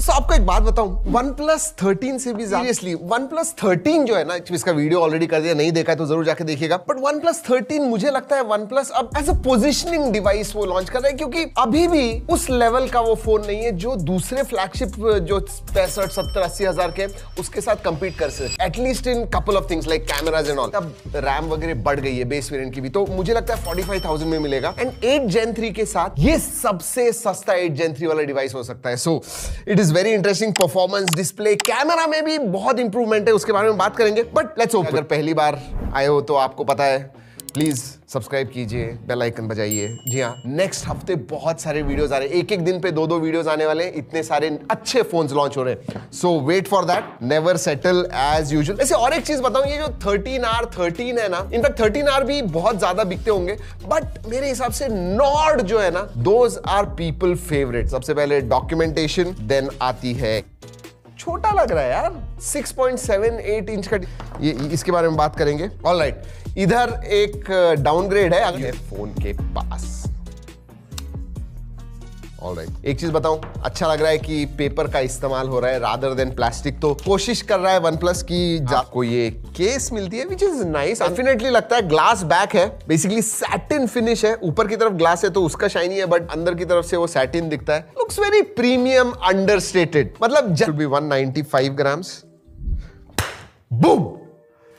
दोस्तों आपको एक बात बताऊं, OnePlus 13 से भी सीरियसली OnePlus 13 जो है ना, इसका वीडियो ऑलरेडी कर दिया, नहीं देखा है तो जरूर जाके देखिएगा। बट OnePlus 13 मुझे लगता है OnePlus अब एज अ पोजिशनिंग डिवाइस वो लॉन्च कर रहा है, क्योंकि अभी भी उस लेवल का वो फोन नहीं है जो दूसरे फ्लैगशिप जो 65, 70, 80 हजार के उसके साथ कंपीट कर सकते, at least in couple of things like cameras and all. अब रैम वगैरह बढ़ गई है बेस वेरिएंट की भी, तो मुझे लगता है 45,000 में मिलेगा। एंड 8 Gen 3 के साथ ये सबसे सस्ता 8 Gen 3 वाला डिवाइस हो सकता है। So it is very interesting. Performance, display, camera में भी बहुत इंप्रूवमेंट है, उसके बारे में बात करेंगे। बट लेट्स होप, अगर पहली बार आए हो तो आपको पता है, प्लीज सब्सक्राइब कीजिए, बेल आइकन बजाइए। जी हाँ, नेक्स्ट हफ्ते बहुत सारे वीडियोस आ रहे हैं, एक दिन पे 2 वीडियोस आने वाले हैं, इतने सारे अच्छे फोन्स लॉन्च हो रहे हैं। So wait for that, never settle as usual. ऐसे और एक चीज बताऊं, ये जो 13R13 है ना, इनफैक्ट 13R भी बहुत ज्यादा बिकते होंगे, बट मेरे हिसाब से नॉर्ड जो है ना, दोज आर पीपल फेवरेट। सबसे पहले डॉक्यूमेंटेशन, देन आती है, छोटा लग रहा है यार, 6.78 इंच का, ये इसके बारे में बात करेंगे। ऑलराइट, इधर एक डाउनग्रेड है अगले फोन के पास। ऑलराइट, एक चीज बताऊं, अच्छा लग रहा है कि पेपर का इस्तेमाल हो रहा है रादर देन प्लास्टिक। तो कोशिश कर रहा है OnePlus की आपको ये केस मिलती है, विच इज नाइस। डेफिनेटली लगता है ग्लास बैक है, बेसिकली सैटिन फिनिश है, ऊपर की तरफ ग्लास है तो उसका शाइनी है, बट अंदर की तरफ से वो सैटिन दिखता है। Looks very premium, understated. मतलब जस्ट बी 195 ग्राम्स। बूम!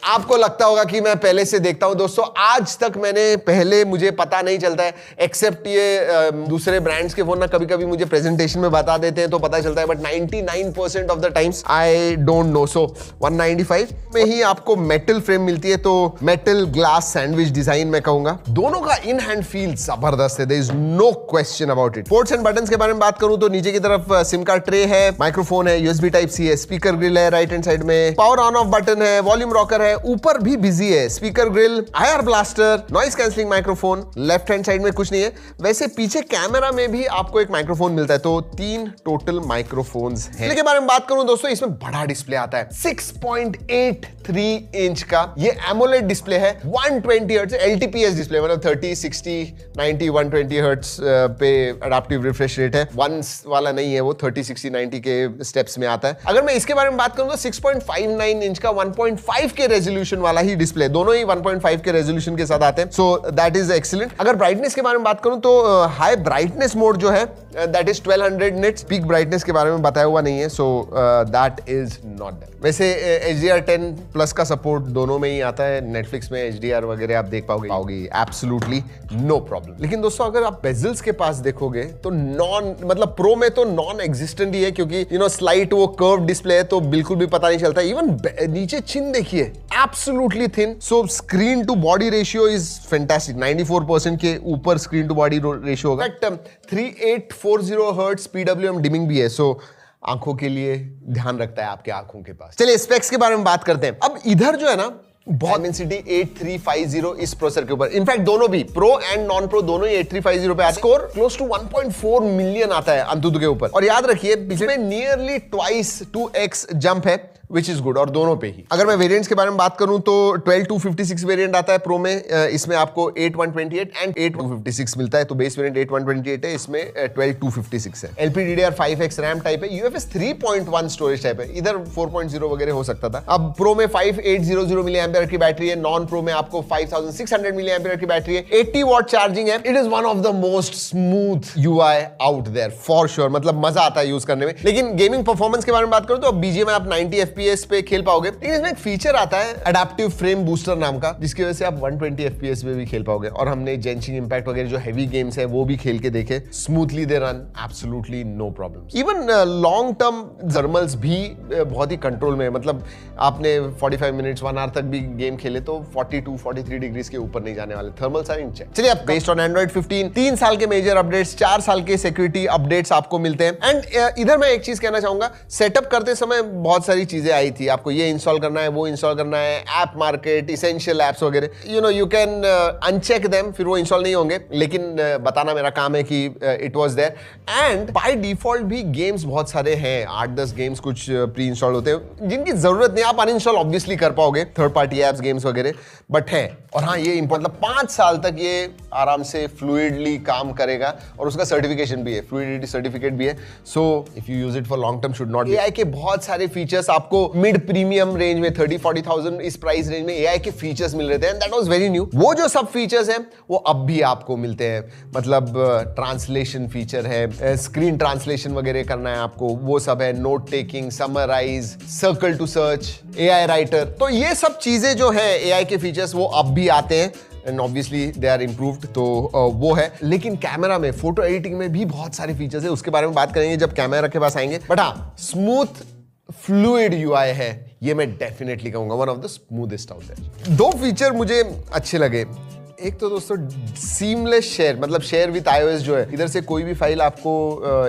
आपको लगता होगा कि मैं पहले से देखता हूं। दोस्तों आज तक पहले मुझे पता नहीं चलता है, एक्सेप्ट ये दूसरे ब्रांड्स के फोन ना कभी कभी मुझे प्रेजेंटेशन में बता देते हैं तो पता चलता है, but 99% of the times I don't know. So 195 में ही आपको मेटल फ्रेम मिलती है, तो मेटल ग्लास सैंडविच डिजाइन मैं कहूंगा। दोनों का इन हैंड फील जबरदस्त है, there is no question about it. Ports and buttons के बारे में बात करूं तो नीचे की तरफ सिम कार्ड ट्रे है, माइक्रोफोन है, USB Type-C है, स्पीकर ग्रिल है राइट हैंड साइड में, पावर ऑन ऑफ बटन है, वॉल्यूम रॉकर है, ऊपर भी बिजी है, speaker grille, IR blaster, noise cancelling microphone. Left hand side में कुछ नहीं है। वैसे पीछे कैमरा में भी आपको एक माइक्रोफोन मिलता है, तो 3 टोटल माइक्रोफोन्स हैं। डिस्प्ले के बारे में बात करूं दोस्तों, इसमें बड़ा डिस्प्ले आता है, 6.83 इंच का ये एमोलेड डिस्प्ले है, 120 हर्ट्ज LTPS डिस्प्ले, मतलब 30, 60, 90, 120 हर्ट्ज पे एडाप्टिव रिफ्रेश रेट है। वंस वाला नहीं है वो, 30, 60, 90 के स्टेप्स में आता है। अगर मैं इसके बारे में बात करूं तो 6.59 इंच का 1.5 के रेजोल्यूशन वाला ही डिस्प्ले, दोनों ही 1.5 के रेजोल्यूशन के साथ आते हैं। सो दैट इज एक्सीलेंट। अगर ब्राइटनेस के बारे में बात करूं तो हाई ब्राइटनेस मोड जो है that is 1200 nits, peak brightness के बारे में बताया हुआ नहीं है, so that is not that. वैसे HDR10 प्लस का सपोर्ट दोनों में ही आता है, नेटफ्लिक्स में HDR वगैरह आप देख पाओगे एब्सोल्युटली नो प्रॉब्लम। लेकिन दोस्तों अगर आप बेजल्स के पास देखोगे तो मतलब प्रो में तो नॉन एग्जिस्टेंट ही है, क्योंकि स्लाइट वो कर्व डिस्प्ले है तो बिल्कुल भी पता नहीं चलता। इवन नीचे चिन देखिए, absolutely thin. So screen to body ratio is fantastic, 94% के ऊपर स्क्रीन टू बॉडी रेशियो होगा। 3840 हर्ट्ज PWM डिमिंग भी है, सो आंखों के लिए ध्यान रखता है आपके आंखों के पास। चलिए स्पेक्स के बारे में बात करते हैं। अब इधर जो है ना, Dimensity 8350 इस प्रोसेसर के ऊपर, इनफैक्ट दोनों भी प्रो एंड नॉन प्रो दोनों ही 8350 पे आते हैं। स्कोर क्लोज टू 1.4 मिलियन आता है अंतुतु के ऊपर। और याद रखिए पिछले नियरली ट्वाइस 2x जंप है, विच इज गुड, और दोनों पे ही। अगर मैं वेरिएंट्स के बारे में बात करूं तो 12256 वेरिएंट आता है प्रो में, इसमें आपको 8128 एंड 8256 मिलता है, तो बेस वेरिएंट 8128 है, इसमें 12256 है। LPDDR5X रैम टाइप है, UFS 3.1 स्टोरेज टाइप है, इधर 4.0 वगैरह हो सकता था। अब प्रो में 5800 मिली एम्पियर की बैटरी है, नॉन प्रो में आपको 5600 मिली एम्पियर की बैटरी है, 80 वॉट चार्जिंग है। It is one of the most smooth UI out there for sure, मतलब मजा आता है यूज करने में। लेकिन गेमिंग परफॉर्मेंस के बारे में बात करूं तो BGMI आप 90 FPS पे खेल पाओगे, लेकिन इसमें एक फीचर आता है एडेप्टिव फ्रेम बूस्टर नाम का, जिसकी वजह से आप 120 FPS पे भी खेल पाओगे। और हमने जेंशिंग इंपैक्ट वगैरह जो हैवी गेम्स है वो भी खेल के देखे, smoothly they run, absolutely no problems. Even long term thermals भी बहुत ही कंट्रोल में है, मतलब आपने 45 मिनट्स 1 आवर तक भी गेम खेले तो 42-43 डिग्रीज के ऊपर नहीं जाने वाले, थर्मल्स आर इन चेक। चलिए अब बेस्ड ऑन एंड्रॉइड 15 3 साल के मेजर अपडेट्स, 4 साल के सिक्योरिटी अपडेट्स आपको मिलते हैं। एंड इधर मैं एक चीज कहना चाहूंगा, सेटअप करते समय बहुत सारी चीजें चीजें आई थी, आपको ये इंस्टॉल करना है, वो इंस्टॉल करना है, ऐप मार्केट, इसेंशियल एप्स वगैरह, यू कैन अनचेक देम, फिर वो इंस्टॉल नहीं होंगे, लेकिन बताना मेरा काम है कि it was there. And by default भी गेम्स बहुत सारे हैं, 8-10 गेम्स कुछ प्री इंस्टॉल होते हैं जिनकी जरूरत नहीं, आप अनइंस्टॉल ऑब्वियसली कर पाओगे, थर्ड पार्टी एप्स गेम्स वगैरह, बट है। और हाँ, ये मतलब 5 साल तक ये आराम से फ्लूइडली काम करेगा, और उसका सर्टिफिकेशन भी है, फ्लूइडिटी सर्टिफिकेट भी है। So if you use it for long term should not. AI के बहुत सारे फीचर्स आपको मिड प्रीमियम रेंज में 30-40,000 इस प्राइस रेंज में एआई के फीचर्स मिल रहे थे, and that was very new. वो जो सब फीचर्स हैं वो अब भी आपको मिलते हैं, मतलब ट्रांसलेशन फीचर है, स्क्रीन ट्रांसलेशन वगैरह करना है आपको, वो सब है, note taking, summarise, circle to search, AI writer. तो ये सब चीजें जो है एआई के फीचर्स वो अब भी आते हैं, and obviously they are improved, तो वो है। लेकिन कैमरा में, फोटो एडिटिंग में भी बहुत सारे फीचर्स है, उसके बारे में बात करेंगे जब कैमरा के पास आएंगे। बट हाँ, स्मूथ फ्लूइड यूआई है, ये मैं डेफिनेटली कहूंगा one of the smoothest out there. 2 feature मुझे अच्छे लगे। एक तो दोस्तों सीमलेस शेयर, मतलब शेयर विद iOS जो है, इधर से कोई भी फाइल आपको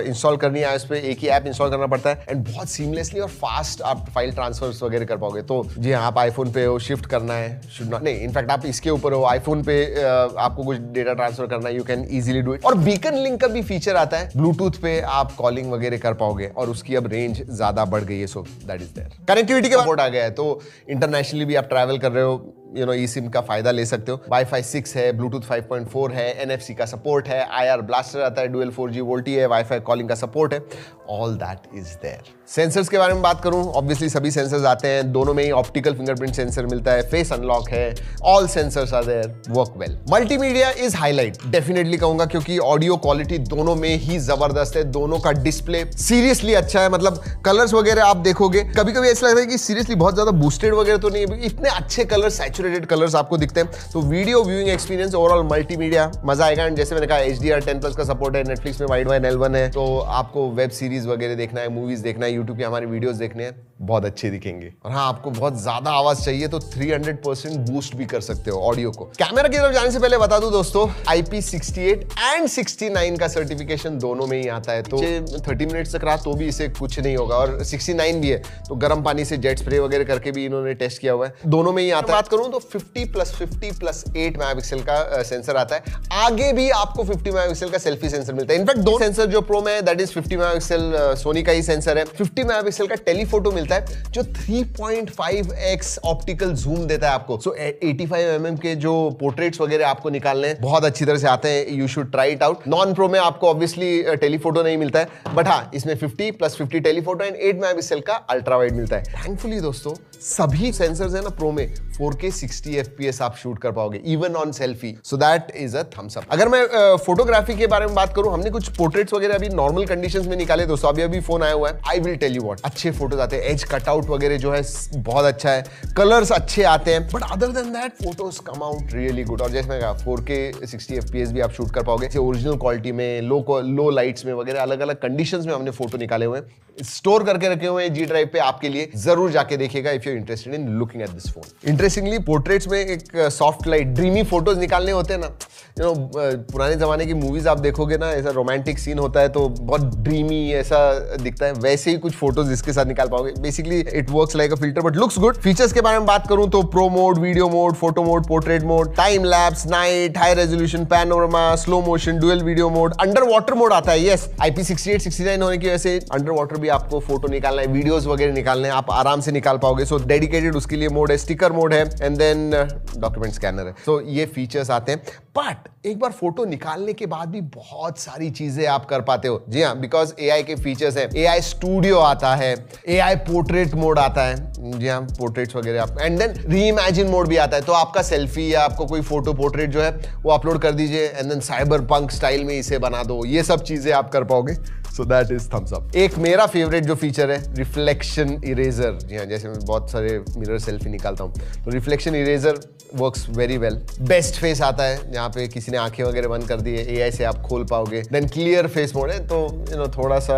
इंस्टॉल करनी है iOS पे, एक ही ऐप इंस्टॉल करना पड़ता है, एंड बहुत सीमलेसली और फास्ट आप फाइल ट्रांसफर्स वगैरह कर पाओगे। तो जी हाँ, आप आईफोन पे हो, शिफ्ट करना है, शुड नॉट, नहीं, इनफैक्ट आप इसके ऊपर हो, आईफोन पे आपको कुछ डेटा ट्रांसफर करना है, you can easily do it. और बीकन लिंक का भी फीचर आता है, ब्लूटूथ पे आप कॉलिंग वगैरह कर पाओगे, और उसकी अब रेंज ज्यादा बढ़ गई है, so that is there. Connectivity का सपोर्ट आ गया है, तो इंटरनेशनली भी आप ट्रैवल कर रहे हो, ई सिम का फायदा ले सकते हो। वाईफाई 6 है, ब्लूटूथ 5.4 है, NFC का सपोर्ट है, IR ब्लास्टर आता है, डुअल 4G वोल्टी है, वाईफाई कॉलिंग का सपोर्ट है, all that is there. Sensors के बारे में बात करूं, ऑब्वियसली सभी सेंसर्स आते हैं, दोनों में ही ऑप्टिकल फिंगरप्रिंट सेंसर मिलता है, फेस अनलॉक है, all sensors are there, work well. Multimedia is highlight, definitely कहूंगा, क्योंकि ऑडियो क्वालिटी दोनों में ही जबरदस्त है, दोनों का डिस्प्ले सीरियसली अच्छा है, मतलब कलर्स वगैरह आप देखोगे, कभी कभी ऐसा लगता है कि सीरियसली बहुत ज्यादा बूस्टेड वगैरह तो नहीं है, इतने अच्छे कलर्स, सैचुरेटेड कलर्स आपको दिखते हैं। तो video viewing experience overall multimedia मजा आएगा। एंड जैसे मैंने कहा, HDR10+ का सपोर्ट है, नेटफ्लिक्स में वाइड L1 है, तो आपको वेब सीरीज वगैरह देखना है, मूवीज देखना है, यूट्यूब पे हमारे वीडियोस देखने हैं, बहुत अच्छे दिखेंगे। और हाँ, आपको बहुत ज्यादा आवाज चाहिए तो 300% बूस्ट भी कर सकते हो ऑडियो को। कैमरा की तरफ जाने से पहले बता दूं दोस्तों, IP68 एंड 69 का सर्टिफिकेशन दोनों में ही आता है, तो 30 मिनट्स तक रहा तो भी इसे कुछ नहीं होगा, और 69 भी है तो गर्म पानी से जेट स्प्रे वगैरह करके भी इन्होंने टेस्ट किया हुआ है, दोनों में ही आता है। बात करूं तो 50+50+8 मेगापिक्सल का सेंसर आता है, आगे भी आपको 50 मेगापिक्सल का सेल्फी सेंसर मिलता है। इनफैक्ट 2 सेंसर जो प्रो में है, दैट इज 50 मेगापिक्सल, सोनी का ही सेंसर है, 50 मेगापिक्सल का टेलीफोटो मिलता है जो 3.5x ऑप्टिकल जूम देता है आपको। सो 85 mm के जो पोर्ट्रेट्स वगैरह आपको निकालने हैं, बहुत अच्छी तरह से आते हैं, you should try it out. Non pro में आपको ऑब्वियसली टेलीफोटो नहीं मिलता है, बट हाँ, इसमें 50+50 टेलीफोटो एंड 8 मेगापिक्सल का अल्ट्रा वाइड मिलता है। थैंकफुली दोस्तों, सभी सेंसर्स है ना प्रो में 4K 60 FPS आप शूट कर पाओगे, even on selfie, so that is a thumbs up. अगर मैं फोटोग्राफी के बारे में बात करूं, हमने कुछ पोर्ट्रेट्स वगैरह अभी नॉर्मल कंडीशंस में निकाले दोस्तों, अभी फोन आया हुआ है, I will tell you what, अच्छे फोटोज आते हैं, एज कटआउट वगैरह जो है बहुत अच्छा है, कलर्स अच्छे आते हैं, but other than that photos come out really good. और जैसे मैं कहा, 4K 60 FPS भी आप शूट कर पाओगे, ओरिजिनल क्वालिटी में, लो लाइट्स में वगैरह, अलग अलग कंडीशंस में हमने फोटो निकाले हुए हैं, स्टोर करके रखे हुए हैं G ड्राइव पे, आपके लिए जरूर जाके देखिएगा if you interested in looking at this phone. Interestingly portraits में एक सॉफ्ट लाइट ड्रीमी फोटोज निकालने होते हैं ना, पुराने जमाने की मूवीज आप देखोगे ना, ऐसा रोमांटिक सीन होता है तो बहुत ड्रीमी ऐसा दिखता है, वैसे ही कुछ फोटोज इसके साथ निकाल पाओगे। Basically it works like a filter but looks good. Features के बारे में बात करूं तो pro mode, video mode, photo mode, portrait mode, time lapse, night, high resolution, panorama, slow motion, dual video mode, under water mode आता है। Yes, IP68 69 होने की वजह से अंडर वाटर भी आपको फोटो निकालना है, वीडियोस वगैरह निकालने हैं, आप आराम से निकाल पाओगे। सो डेडिकेटेड उसके लिए मोड है, स्टिकर मोड है, एंड देन डॉक्यूमेंट स्कैनर है। सो ये फीचर्स आते हैं, बट एक बार फोटो निकालने के बाद भी बहुत सारी चीजें आप कर पाते हो। जी हाँ, बिकॉज AI के फीचर्स हैं, AI स्टूडियो आता है, AI पोर्ट्रेट मोड आता है, जी हाँ, पोर्ट्रेट्स वगैरह आप, एंड देन रीइमेजिन मोड भी आता है, तो आपका सेल्फी या आपको कोई फोटो पोर्ट्रेट जो है वो अपलोड कर दीजिए, and then cyber punk style में इसे बना दो, ये सब चीजें आप कर पाओगे। So that is thumbs up. एक मेरा फेवरेट जो फीचर है, रिफ्लेक्शन इरेजर। जी हाँ, जैसे मैं बहुत सारे मिरर सेल्फी निकालता हूँ, तो reflection eraser works very well. Best face आता है, जहाँ पे किसी ने आंखें वगैरह बंद कर दी है, AI से आप खोल पाओगे। देन क्लियर फेस मोड है, तो थोड़ा सा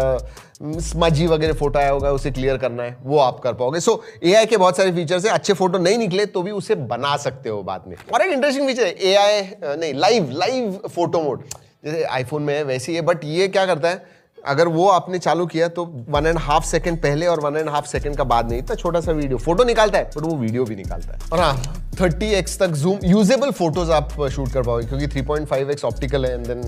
स्मजी वगैरह फोटो आया होगा, उसे क्लियर करना है, वो आप कर पाओगे। सो AI के बहुत सारे फीचर्स है, अच्छे फोटो नहीं निकले तो भी उसे बना सकते हो बाद में। और एक इंटरेस्टिंग फीचर है, AI नहीं, लाइव फोटो मोड, जैसे आईफोन में है वैसे ही है, बट ये क्या करता है, अगर वो आपने चालू किया तो 1.5 सेकंड पहले और 1.5 सेकंड का बाद नहीं, इतना छोटा सा वीडियो फोटो निकालता है बट वो वीडियो भी निकालता है। और हाँ 30x तक जूम यूजेबल फोटोज आप शूट कर पाओगे क्योंकि 3.5x ऑप्टिकल है। एंड देन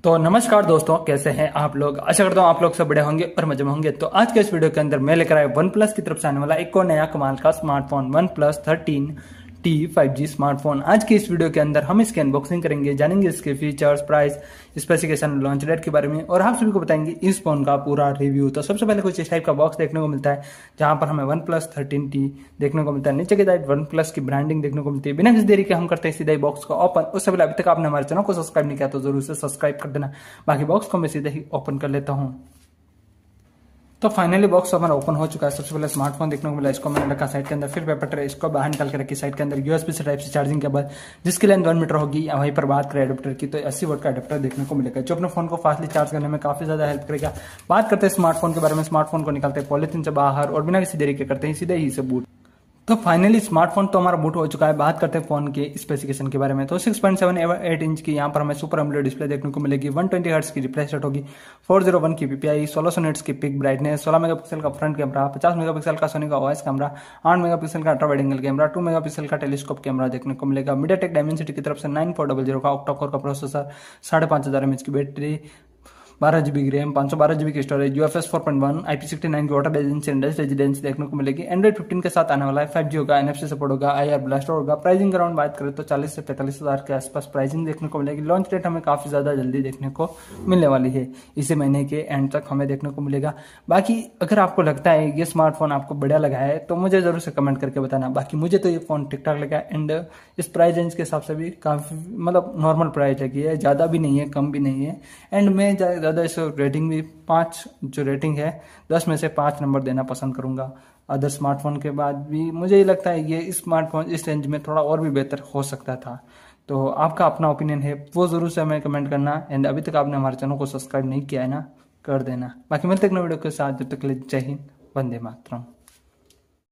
तो नमस्कार दोस्तों, कैसे हैं आप लोग। आशा करता हूँ आप लोग सब बड़े होंगे और मजे में होंगे। तो आज के इस वीडियो के अंदर मैं लेकर आया OnePlus की तरफ से आने वाला एक और नया कमाल का smartphone OnePlus 13T 5G smartphone. आज के इस वीडियो के अंदर हम इसकी अनबॉक्सिंग करेंगे, जानेंगे इसके features, price, specification, launch date के बारे में और आप सभी को बताएंगे इस फोन का पूरा रिव्यू। तो सबसे पहले कुछ इस टाइप का बॉक्स देखने को मिलता है जहां पर हमें OnePlus 13T देखने को मिलता है। नीचे की साइड OnePlus की ब्रांडिंग देखने को मिलती है। बिना किसी देरी के हम करते हैं सीधा ही बॉक्स को ओपन। उससे पहले अभी तक आपने हमारे चैनल को सब्सक्राइब नहीं किया तो जरूर से सब्सक्राइब कर देना। बाकी बॉक्स को मैं सीधे ही ओपन कर लेता हूँ। तो फाइनली बॉक्स हमारा ओपन हो चुका है। सबसे पहले स्मार्टफोन देखने को मिला, इसको मैंने रखा साइड के अंदर, फिर पेपर ट्रे इसको बाहर निकाल के रखी साइड के अंदर। यूएसबी से टाइप से चार्जिंग केबल जिसकी लेंथ 1 मीटर होगी। वहीं पर बात करें एडाप्टर की तो 80 वोल्ट का एडाप्टर देखने को मिलेगा जो अपने फोन को फास्टली चार्ज करने में काफी ज्यादा हेल्प करेगा। बात करते हैं स्मार्टफोन के बारे में। स्मार्टफोन को निकालते हैं पॉलिथीन से बाहर और बिना किसी देरी के करते हैं सीधे ही से बूट। तो फाइनली स्मार्टफोन तो हमारा बूट हो चुका है। बात करते हैं फोन के स्पेसिफिकेशन के बारे में। तो 6.78 इंच की यहाँ पर हमें सुपर एमोलेड डिस्प्ले देखने को मिलेगी। 120 हर्ट्ज की रिफ्रेश रेट होगी। 401 की PPI, 1600 निट्स की पिक ब्राइटनेस, 16 मेगापिक्सल का फ्रंट कैमरा, 50 मेगापिक्सल का सोनी का OIS कैमरा, 8 मेगापिक्सल का ultra wide angle camera, 2 megapixel का टेलीस्कोप कैमरा देखने को मिलेगा। मीडियाटेक डायमेंसिटी की तरफ से 9400 का ऑक्टा कोर का प्रोसेसर, 5500 mAh की बैटरी, 12 GB की रैम, 512 GB की स्टोरेज, UFS 4.1, IP69 की वाटर रेजिडेंस देखने को मिलेगी। एंड्रॉइड 15 के साथ आने वाला है। 5G होगा, NFC सपोर्ट होगा, IR ब्लास्टर होगा। प्राइसिंग अराउंड बात करें तो 40 से 45 हज़ार के आसपास प्राइसिंग देखने को मिलेगी। लॉन्च डेट हमें काफी ज्यादा जल्दी देखने को मिलने वाली है, इसी महीने के एंड तक हमें देखने को मिलेगा। बाकी अगर आपको लगता है ये स्मार्टफोन आपको बढ़िया लगा है तो मुझे जरूर से कमेंट करके बताना। बाकी मुझे तो ये फोन ठीक ठाक लगा एंड इस प्राइस रेंज के हिसाब से भी काफी मतलब नॉर्मल प्राइस लगी है, ज्यादा भी नहीं है कम भी नहीं है। एंड मैं ज्यादा इस रेटिंग भी 5 जो रेटिंग है 10 में से 5 नंबर देना पसंद करूंगा। अदर स्मार्टफोन के बाद भी मुझे ये लगता है ये स्मार्टफोन इस रेंज में थोड़ा और भी बेहतर हो सकता था। तो आपका अपना ओपिनियन है वो जरूर से हमें कमेंट करना। एंड अभी तक आपने हमारे चैनल को सब्सक्राइब नहीं किया है ना, कर देना। बाकी मिलते हैं नए वीडियो के साथ, जब तक के लिए जय हिंद, वंदे मातरम।